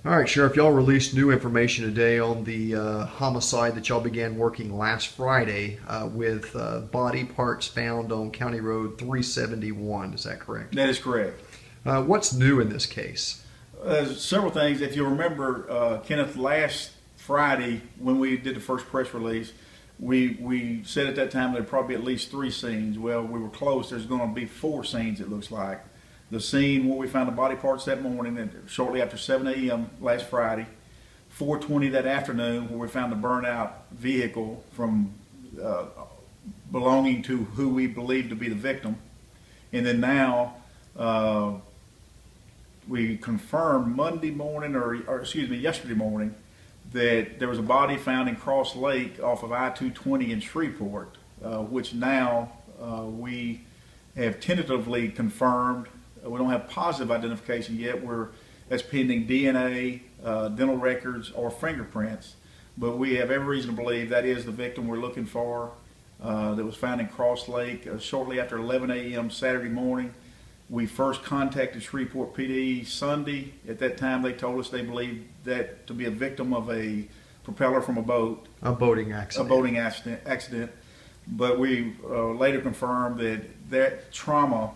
All right, Sheriff, y'all released new information today on the homicide that y'all began working last Friday with body parts found on County Road 371. Is that correct? That is correct. What's new in this case? Several things. If you remember, Kenneth, last Friday when we did the first press release, we said at that time there'd probably be at least 3 scenes. Well, we were close. There's going to be 4 scenes, it looks like. The scene where we found the body parts that morning, and shortly after 7 a.m. last Friday, 4:20 that afternoon, where we found the burnt out vehicle from belonging to who we believe to be the victim, and then now we confirmed Monday morning, or excuse me, yesterday morning, that there was a body found in Cross Lake off of I-220 in Shreveport, which now we have tentatively confirmed. We don't have positive identification yet. That's pending DNA, dental records, or fingerprints. But we have every reason to believe that is the victim we're looking for. That was found in Cross Lake shortly after 11 a.m. Saturday morning. We first contacted Shreveport PD Sunday. At that time, they told us they believed that to be a victim of a propeller from a boat. A boating accident. A boating accident. But we later confirmed that trauma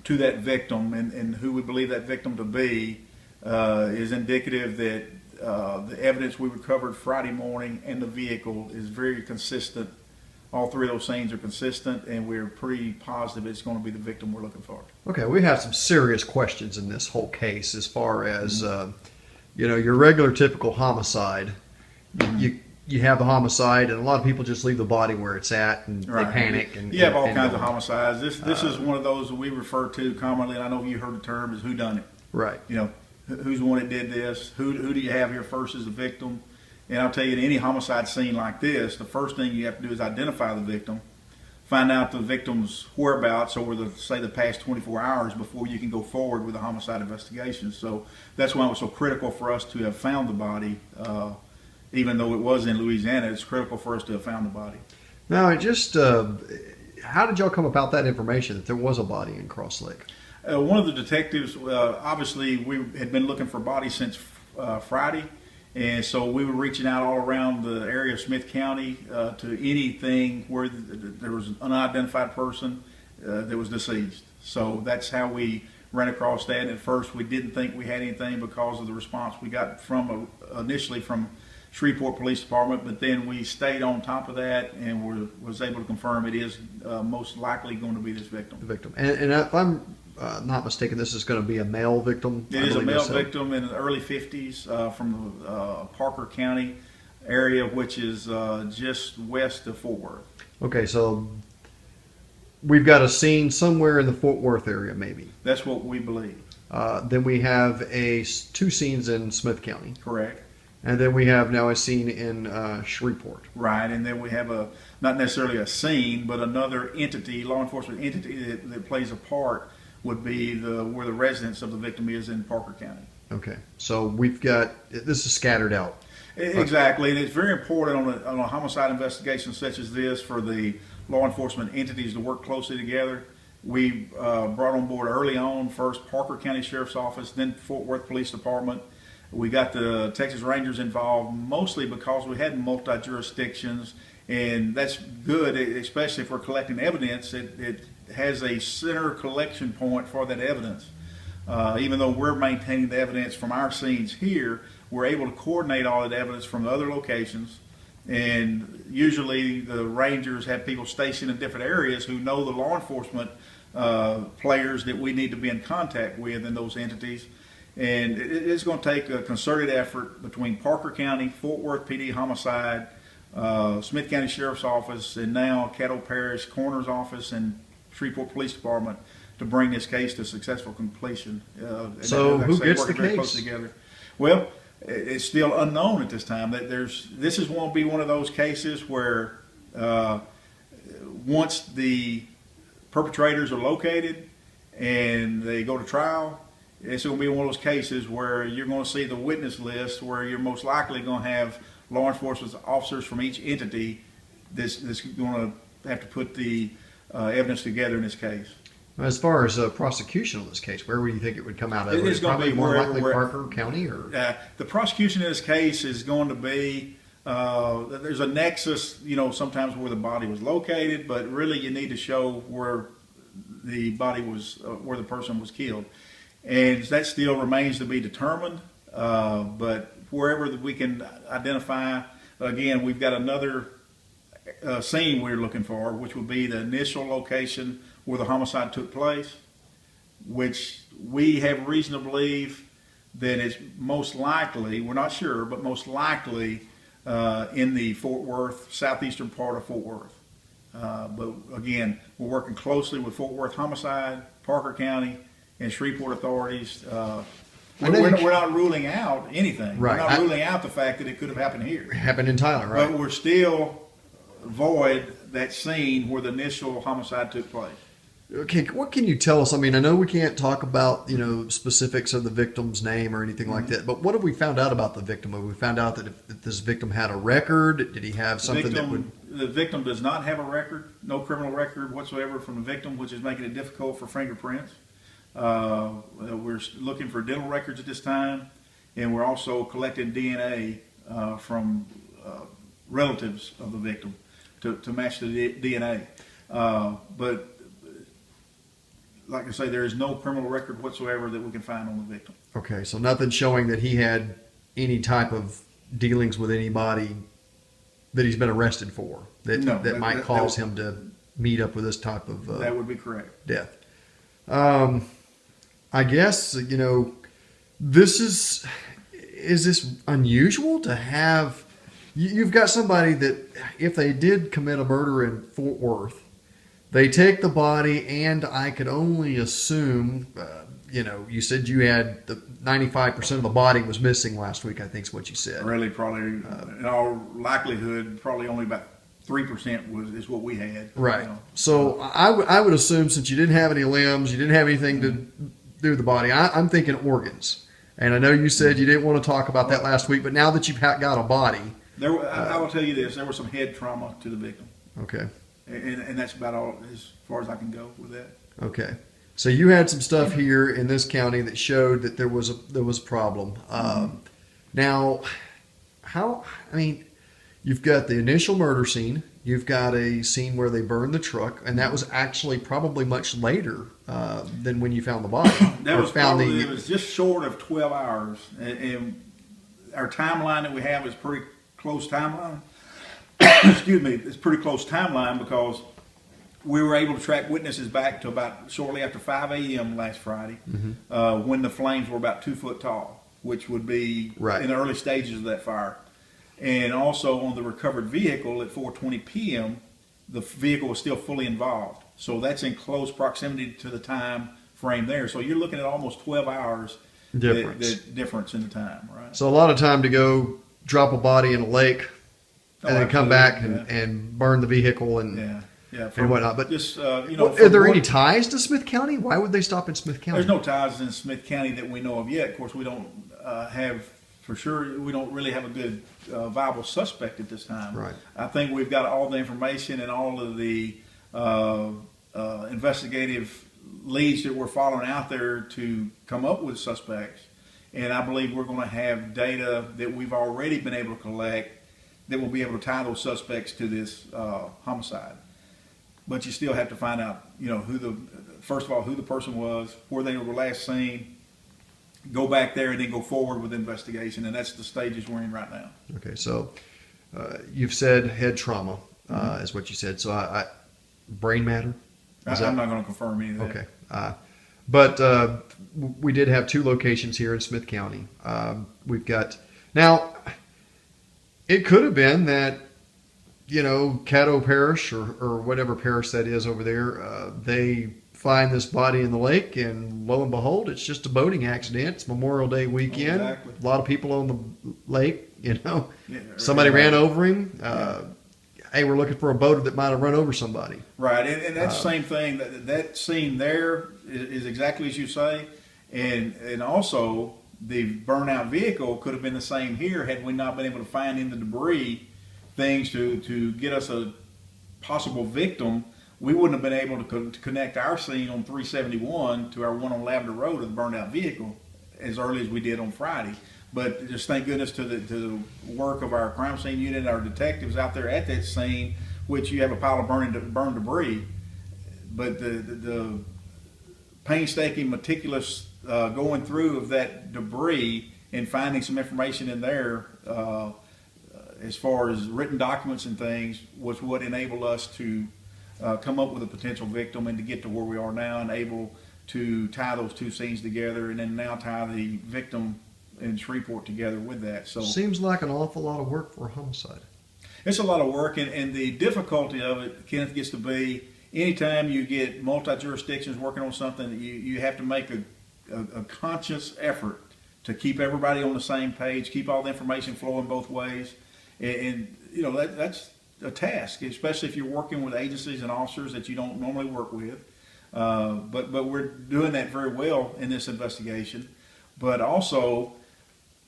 to that victim and who we believe that victim to be is indicative that the evidence we recovered Friday morning and the vehicle is very consistent. All 3 of those scenes are consistent, and we're pretty positive it's going to be the victim we're looking for. Okay, we have some serious questions in this whole case as far as, your regular typical homicide. You have the homicide, and a lot of people just leave the body where it's at, and they panic. And you have all kinds of homicides. This is one of those that we refer to commonly, and I know you heard the term, is whodunit. Right. Who's the one that did this? Who do you have here first as the victim? And I'll tell you, in any homicide scene like this, the first thing you have to do is identify the victim, find out the victim's whereabouts over the past 24 hours before you can go forward with a homicide investigation. So that's why it was so critical for us to have found the body. Even though it was in Louisiana, it's critical for us to have found the body. Now, how did y'all come about that information that there was a body in Cross Lake? One of the detectives, obviously, we had been looking for bodies since Friday, and so we were reaching out all around the area of Smith County to anything where there was an unidentified person that was deceased. So that's how we ran across that. At first, we didn't think we had anything because of the response we got initially from Shreveport Police Department, but then we stayed on top of that and was able to confirm it is most likely going to be this victim. The victim. And if I'm not mistaken, this is going to be a male victim? It is a male victim in the early 50s from the Parker County area, which is just west of Fort Worth. Okay, so we've got a scene somewhere in the Fort Worth area, maybe. That's what we believe. Then we have 2 scenes in Smith County. Correct. And then we have now a scene in Shreveport. Right, and then we have not necessarily a scene, but another entity, law enforcement entity that plays a part would be where the residence of the victim is in Parker County. Okay, so this is scattered out. Exactly, and it's very important on a homicide investigation such as this for the law enforcement entities to work closely together. We brought on board early on, first Parker County Sheriff's Office, then Fort Worth Police Department. We got the Texas Rangers involved mostly because we had multi-jurisdictions, and that's good, especially if we're collecting evidence. It has a center collection point for that evidence. Even though we're maintaining the evidence from our scenes here, we're able to coordinate all that evidence from the other locations. And usually the Rangers have people stationed in different areas who know the law enforcement players that we need to be in contact with in those entities. And it's going to take a concerted effort between Parker County, Fort Worth PD Homicide, Smith County Sheriff's Office, and now Caddo Parish Coroner's Office and Shreveport Police Department to bring this case to successful completion. So who gets the case? Well, it's still unknown at this time. This won't be one of those cases where once the perpetrators are located and they go to trial, it's going to be one of those cases where you're going to see the witness list where you're most likely going to have law enforcement officers from each entity that's going to have to put the evidence together in this case. As far as prosecution on this case, where would you think it would come out of? It is going to be more likely Parker County, or the prosecution in this case is going to be there's a nexus, sometimes where the body was located, but really you need to show where the body was, where the person was killed, and that still remains to be determined. But wherever that we can identify, again, we've got another scene we're looking for, which would be the initial location where the homicide took place, which we have reason to believe that it's most likely, we're not sure, but most likely in the Fort Worth, southeastern part of Fort Worth. But again, we're working closely with Fort Worth Homicide, Parker County, and Shreveport authorities. We're not ruling out anything. Right. We're not ruling out the fact that it could have happened here. Happened in Tyler, right? But we're still void that scene where the initial homicide took place. Okay, what can you tell us? I mean, I know we can't talk about, specifics of the victim's name or anything like that, but what have we found out about the victim? Have we found out that if this victim had a record? Did he have something The victim does not have a record, no criminal record whatsoever from the victim, which is making it difficult for fingerprints. We're looking for dental records at this time, and we're also collecting DNA from relatives of the victim to match the DNA. But like I say, there is no criminal record whatsoever that we can find on the victim. Okay, so nothing showing that he had any type of dealings with anybody that he's been arrested for that might cause him to meet up with this type of that would be correct. Death. I guess this is this unusual to have? You've got somebody that if they did commit a murder in Fort Worth, they take the body, and I could only assume, you said you had 95% of the body was missing last week, I think is what you said. Really, probably, in all likelihood, probably only about 3% is what we had. Right. So I would assume, since you didn't have any limbs, you didn't have anything to do with the body, I'm thinking organs. And I know you said you didn't want to talk about that last week, but now that you've got a body. I will tell you this, there was some head trauma to the victim. Okay. And that's about all, as far as I can go with that. Okay, so you had some stuff here in this county that showed that there was a problem. Now, you've got the initial murder scene. You've got a scene where they burned the truck, and that was actually probably much later than when you found the body. It was just short of 12 hours, and our timeline that we have is pretty close timeline. Excuse me, it's pretty close timeline because we were able to track witnesses back to about shortly after 5 a.m. last Friday, when the flames were about 2 foot tall, which would be in the early stages of that fire. And also on the recovered vehicle at 4:20 p.m., the vehicle was still fully involved. So that's in close proximity to the time frame there. So you're looking at almost 12 hours difference in the time, right? So a lot of time to go drop a body in a lake, and then come back and burn the vehicle and whatnot. But just are there any ties to Smith County? Why would they stop in Smith County? There's no ties in Smith County that we know of yet. Of course, we don't have for sure. We don't really have a good viable suspect at this time. Right. I think we've got all the information and all of the investigative leads that we're following out there to come up with suspects. And I believe we're going to have data that we've already been able to collect that will be able to tie those suspects to this homicide. But you still have to find out, who the person was, where they were last seen, go back there, and then go forward with the investigation. And that's the stages we're in right now. Okay, so you've said head trauma is what you said. So brain matter? I'm not going to confirm any of that. Okay. But we did have 2 locations here in Smith County. We've got now. It could have been that, Caddo Parish or whatever parish that is over there, they find this body in the lake, and lo and behold, it's just a boating accident. It's Memorial Day weekend. Exactly. A lot of people on the lake, somebody ran over him. Hey, we're looking for a boater that might have run over somebody. Right, and that's the same thing. That scene there is exactly as you say, and also the burnout vehicle could have been the same here had we not been able to find in the debris things to get us a possible victim we wouldn't have been able to connect our scene on 371 to our one on Lavender Road of the burned out vehicle as early as we did on Friday. But just thank goodness to the work of our crime scene unit, our detectives out there at that scene, which you have a pile of burned debris. But the painstaking, meticulous going through of that debris and finding some information in there as far as written documents and things was what enabled us to come up with a potential victim and to get to where we are now and able to tie those two scenes together and then now tie the victim in Shreveport together with that. So seems like an awful lot of work for a homicide. It's a lot of work, and the difficulty of it, Kenneth, gets to be anytime you get multi-jurisdictions working on something, you have to make a conscious effort to keep everybody on the same page, keep all the information flowing both ways, and you know that's a task, especially if you're working with agencies and officers that you don't normally work with. But we're doing that very well in this investigation. But also,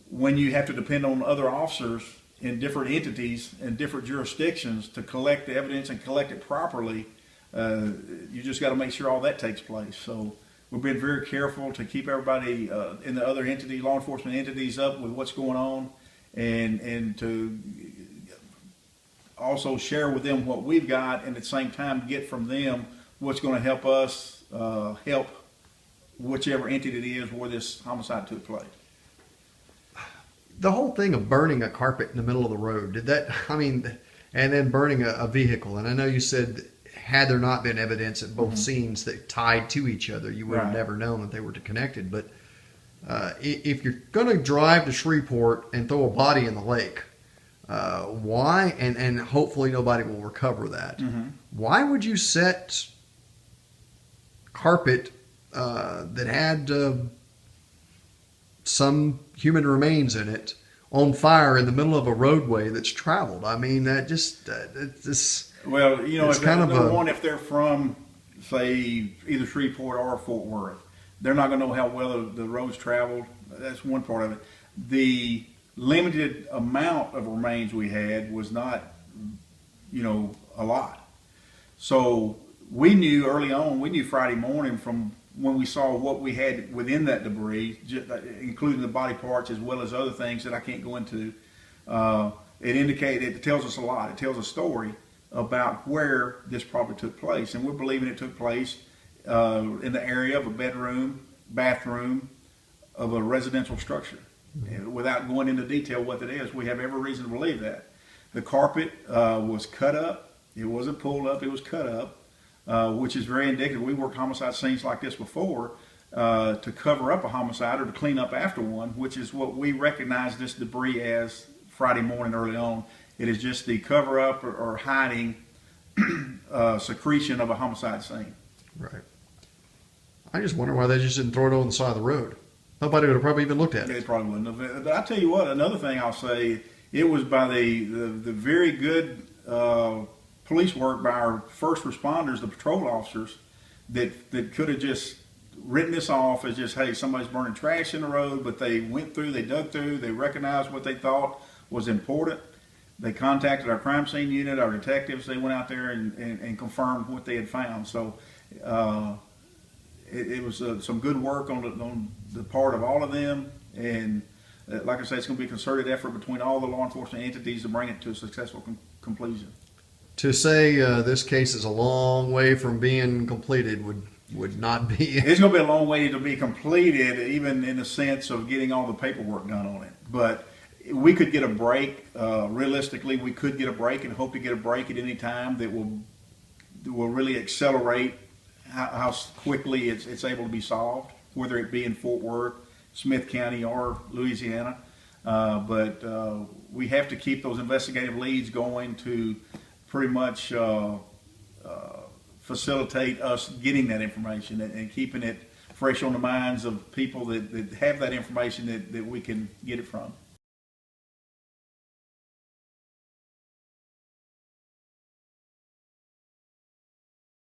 when you have to depend on other officers in different entities and different jurisdictions to collect the evidence and collect it properly, you just got to make sure all that takes place. So we've been very careful to keep everybody in the other entity, law enforcement entities, up with what's going on, and to also share with them what we've got, and at the same time get from them what's going to help us help whichever entity it is where this homicide took place. The whole thing of burning a carpet in the middle of the road, did that, I mean, and then burning a vehicle, and I know you said had there not been evidence at both scenes that tied to each other, you would have never known that they were connected. But if you're going to drive to Shreveport and throw a body in the lake, why, and hopefully nobody will recover that, why would you set carpet that had some human remains in it on fire in the middle of a roadway that's traveled? I mean, that just it's well, you know, it's kind of number one, if they're from, say, either Shreveport or Fort Worth, they're not going to know how well the roads traveled. That's one part of it. The limited amount of remains we had was not, you know, a lot. So we knew early on, we knew Friday morning from when we saw what we had within that debris, including the body parts as well as other things that I can't go into. It tells us a lot. It tells a story about where this probably took place, and we're believing it took place in the area of a bedroom, bathroom of a residential structure. And without going into detail what that is, we have every reason to believe that. The carpet was cut up. It wasn't pulled up. It was cut up, which is very indicative. We worked homicide scenes like this before to cover up a homicide or to clean up after one, which is what we recognize this debris as Friday morning early on. It is just the cover up or hiding secretion of a homicide scene. Right. I just wonder why they just didn't throw it on the side of the road. Nobody would have probably even looked at it. They probably wouldn't have. But I tell you what, another thing I'll say, it was by the very good police work by our first responders, the patrol officers, that could have just written this off as just, hey, somebody's burning trash in the road, but they went through, they dug through, they recognized what they thought was important. They contacted our crime scene unit, our detectives. They went out there and confirmed what they had found. So it was some good work on the part of all of them. And like I say, it's going to be a concerted effort between all the law enforcement entities to bring it to a successful conclusion. To say this case is a long way from being completed would not be. It's going to be a long way to be completed, even in the sense of getting all the paperwork done on it. But we could get a break. Realistically, we could get a break and hope to get a break at any time that will really accelerate how quickly it's able to be solved, whether it be in Fort Worth, Smith County, or Louisiana. But we have to keep those investigative leads going to pretty much facilitate us getting that information and keeping it fresh on the minds of people that have that information that we can get it from.